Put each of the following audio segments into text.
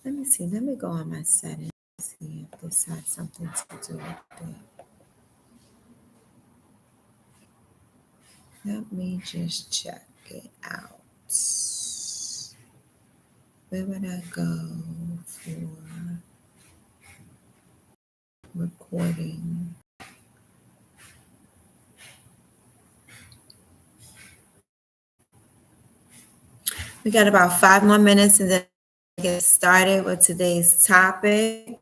Let me see. Let me go on my settings. See if this has something to do with it. Let me just check it out. Where would I go for recording? We got about 5 more minutes and then get started with today's topic.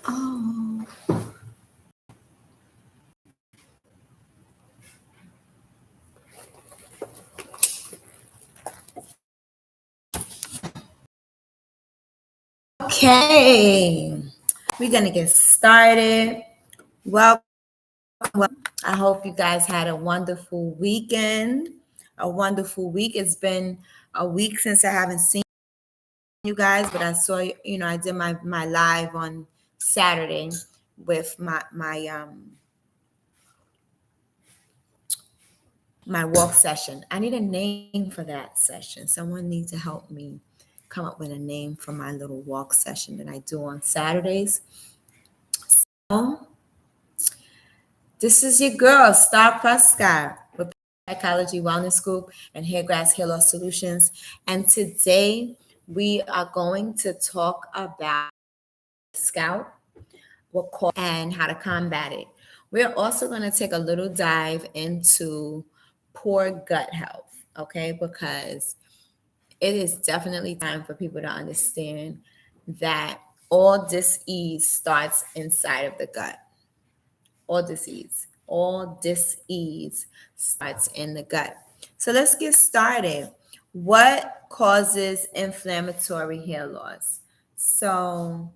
Oh. Okay, we're gonna get started. Welcome. I hope you guys had a wonderful weekend, a wonderful week. It's been a week since I haven't seen you guys, but I saw, I did my live on Saturday with my walk session. I need a name for that session. Someone needs to help me come up with a name for my little walk session that I do on Saturdays. So, this is your girl, Star Prescott, with Psychology Wellness Group and Hairgrass Hair Loss Solutions. And today we are going to talk about scalp, and how to combat it. We're also going to take a little dive into poor gut health, okay? Because it is definitely time for people to understand that all disease starts inside of the gut. All disease starts in the gut. So let's get started. What causes inflammatory hair loss? So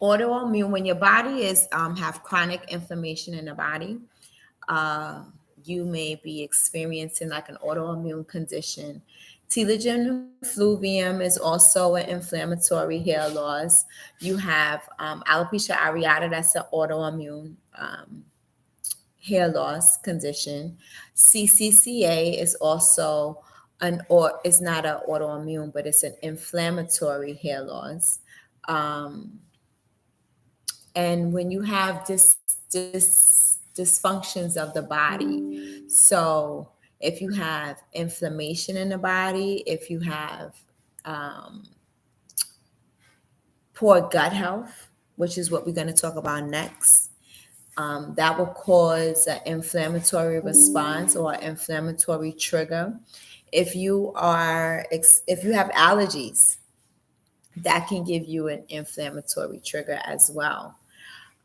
autoimmune, when your body is have chronic inflammation in the body, you may be experiencing like an autoimmune condition. Telogen effluvium is also an inflammatory hair loss. You have alopecia areata, that's an autoimmune hair loss condition. CCCA is also it's not an autoimmune, but it's an inflammatory hair loss. And when you have dysfunctions of the body, so if you have inflammation in the body, if you have poor gut health, which is what we're going to talk about next, that will cause an inflammatory response or inflammatory trigger. If you have allergies, that can give you an inflammatory trigger as well.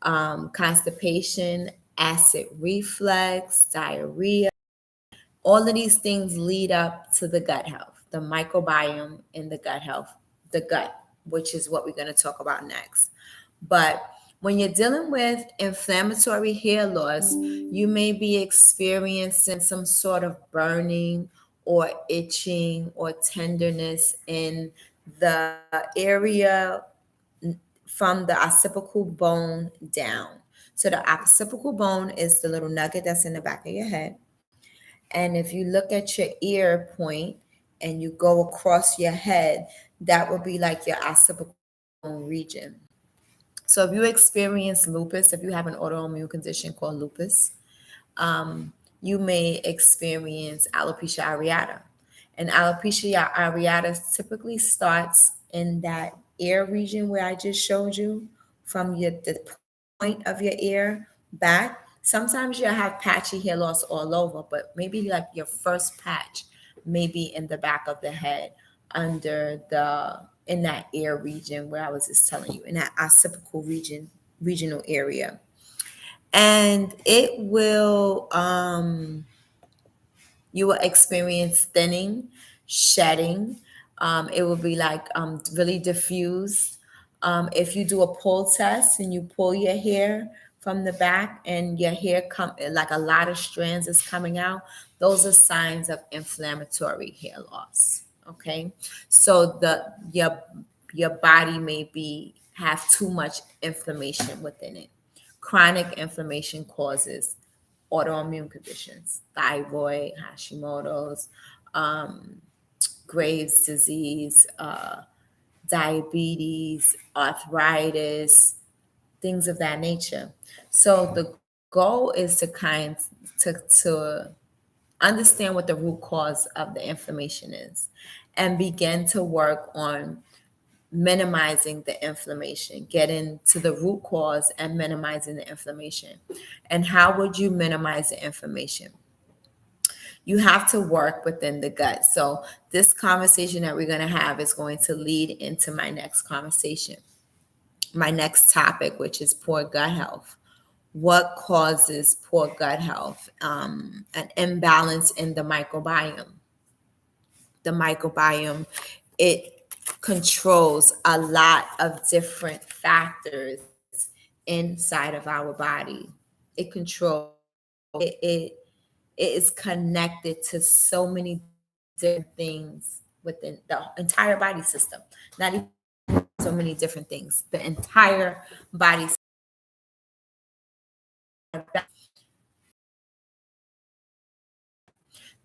Constipation, acid reflux, diarrhea, all of these things lead up to the gut health, the microbiome in the gut health, the gut, which is what we're going to talk about next. But when you're dealing with inflammatory hair loss, you may be experiencing some sort of burning or itching or tenderness in the area from the occipital bone down. So the occipital bone is the little nugget that's in the back of your head. And if you look at your ear point and you go across your head, that would be like your occipital bone region. So if you experience lupus, if you have an autoimmune condition called lupus, you may experience alopecia areata. And alopecia areata typically starts in that ear region where I just showed you, from the point of your ear back. Sometimes you'll have patchy hair loss all over, but maybe like your first patch maybe in the back of the head, in that ear region where I was just telling you, in that occipital regional area. And it will you will experience thinning, shedding. It will be like really diffused. If you do a pull test and you pull your hair from the back and your hair like a lot of strands is coming out, those are signs of inflammatory hair loss. Okay, so your body may be have too much inflammation within it. Chronic inflammation causes autoimmune conditions, thyroid, Hashimoto's, um, Graves' disease, diabetes, arthritis, things of that nature. So the goal is to understand what the root cause of the inflammation is and begin to work on minimizing the inflammation, getting to the root cause and minimizing the inflammation. And how would you minimize the inflammation? You have to work within the gut. So this conversation that we're going to have is going to lead into my next conversation, my next topic, which is poor gut health. What causes poor gut health? An imbalance in the microbiome. The microbiome, it controls a lot of different factors inside of our body. It controls it is connected to so many different things within the entire body system. Not even so many different things. The entire body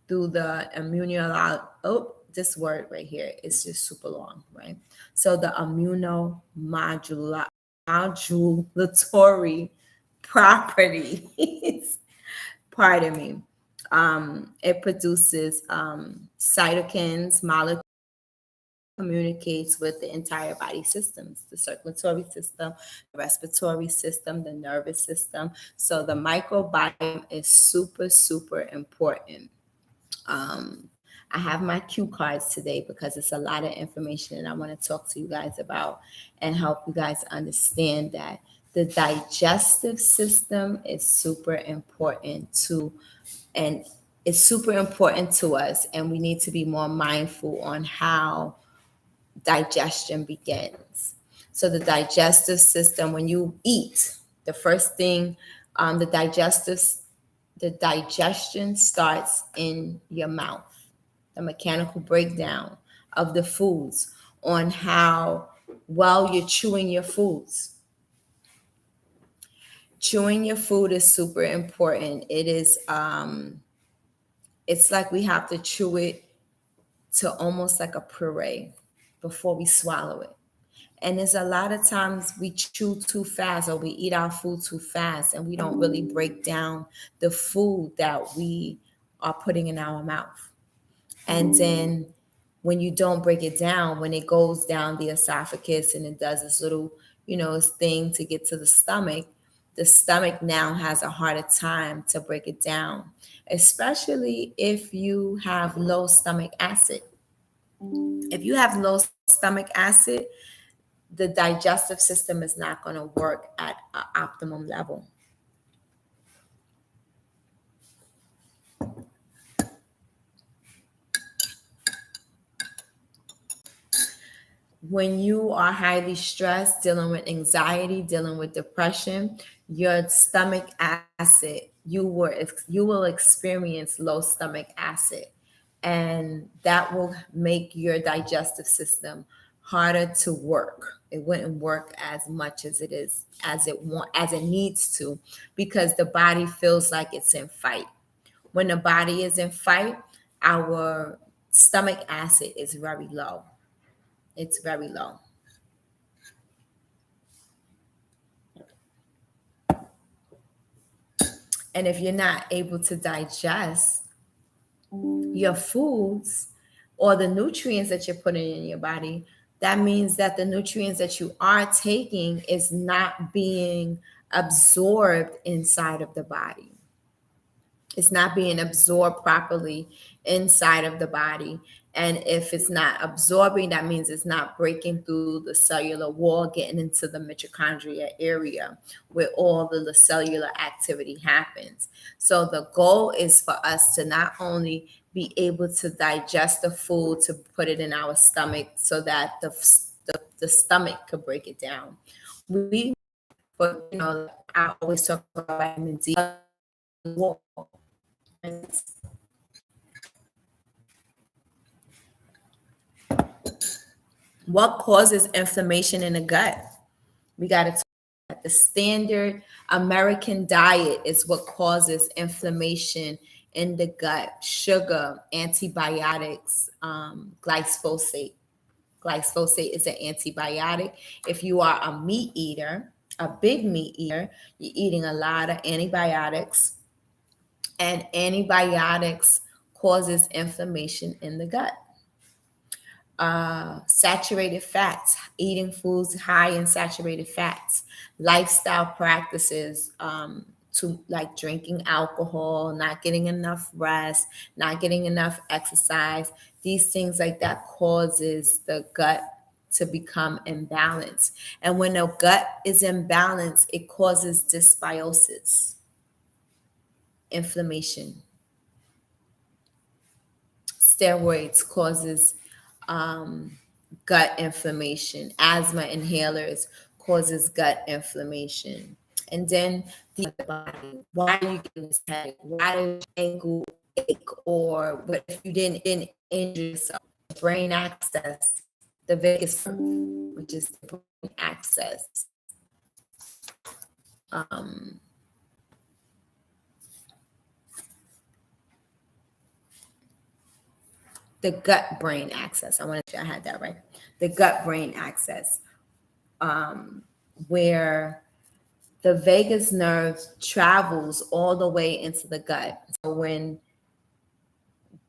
through the immunological, oh, this word right here is just super long, right? So the immunomodulatory properties, pardon me, it produces cytokines, molecules, communicates with the entire body systems, the circulatory system, the respiratory system, the nervous system. So the microbiome is super, super important. I have my cue cards today because it's a lot of information and I want to talk to you guys about and help you guys understand that the digestive system is super important to, and it's super important to us, and we need to be more mindful on how digestion begins. So the digestive system, when you eat, the first thing, the digestion starts in your mouth. The mechanical breakdown of the foods on how well you're chewing your foods. Chewing your food is super important. It is it's like we have to chew it to almost like a puree before we swallow it. And there's a lot of times we chew too fast or we eat our food too fast and we don't really break down the food that we are putting in our mouth. And then when you don't break it down, when it goes down the esophagus and it does this little, this thing to get to the stomach now has a harder time to break it down, especially if you have low stomach acid. If you have low stomach acid, the digestive system is not going to work at an optimum level. When you are highly stressed, dealing with anxiety, dealing with depression, your stomach acid, you will experience low stomach acid, and that will make your digestive system harder to work. It wouldn't work as much as it needs to, because the body feels like it's in fight. When the body is in fight, our stomach acid is very low. It's very low. And if you're not able to digest your foods or the nutrients that you're putting in your body, that means that the nutrients that you are taking is not being absorbed inside of the body. It's not being absorbed properly inside of the body. And if it's not absorbing, that means it's not breaking through the cellular wall, getting into the mitochondria area where all the cellular activity happens. So the goal is for us to not only be able to digest the food, to put it in our stomach so that the stomach could break it down. But I always talk about vitamin D. What causes inflammation in the gut? We got to talk about the standard American diet is what causes inflammation in the gut. Sugar, antibiotics, glyphosate. Glyphosate is an antibiotic. If you are a meat eater, a big meat eater, you're eating a lot of antibiotics, and antibiotics causes inflammation in the gut. Saturated fats, eating foods high in saturated fats, lifestyle practices, to like drinking alcohol, not getting enough rest, not getting enough exercise. These things like that causes the gut to become imbalanced. And when the gut is imbalanced, it causes dysbiosis, inflammation. Steroids causes gut inflammation. Asthma inhalers causes gut inflammation. And then the body. Why are you getting this headache? Why does your ankle ache? Or what if you didn't injure yourself? Brain access, the vagus nerve, which is the brain access. Um, the gut brain access. I want to make sure I had that right. The gut brain access, where the vagus nerve travels all the way into the gut. So when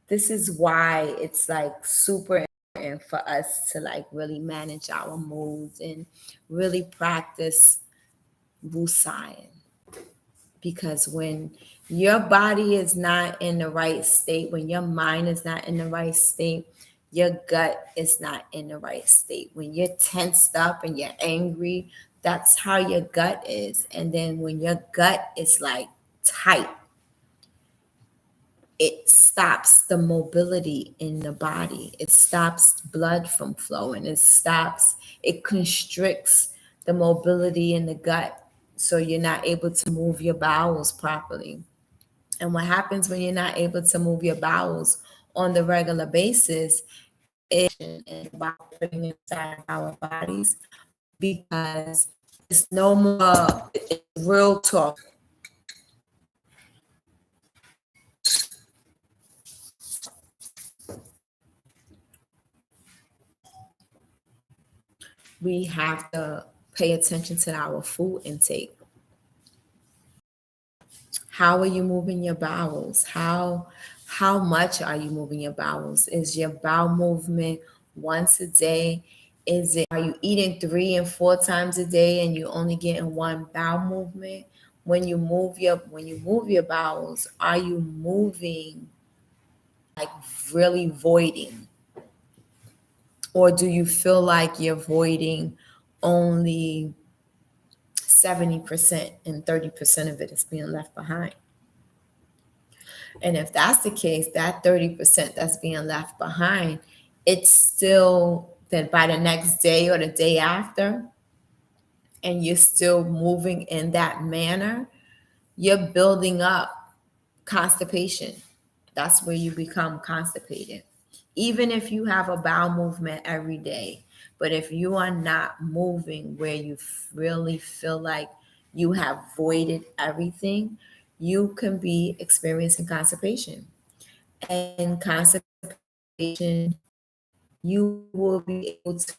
this is why it's like super important for us to like really manage our moods and really practice wusain. Because when your body is not in the right state, when your mind is not in the right state, your gut is not in the right state. When you're tensed up and you're angry, that's how your gut is. And then when your gut is like tight, it stops the mobility in the body. It stops blood from flowing. It constricts the mobility in the gut. So you're not able to move your bowels properly. And what happens when you're not able to move your bowels on the regular basis is about putting inside our bodies, because it's no more, it's real talk. We have to pay attention to our food intake. How are you moving your bowels? How much are you moving your bowels? Is your bowel movement once a day? Are you eating 3 and 4 times a day and you only getting one bowel movement? When you move your bowels, are you moving like really voiding? Or do you feel like you're voiding only 70% and 30% of it is being left behind? And if that's the case, that 30% that's being left behind, it's still that by the next day or the day after, and you're still moving in that manner, you're building up constipation. That's where you become constipated. Even if you have a bowel movement every day, but if you are not moving where you really feel like you have voided everything, you can be experiencing constipation. And constipation, you will be able to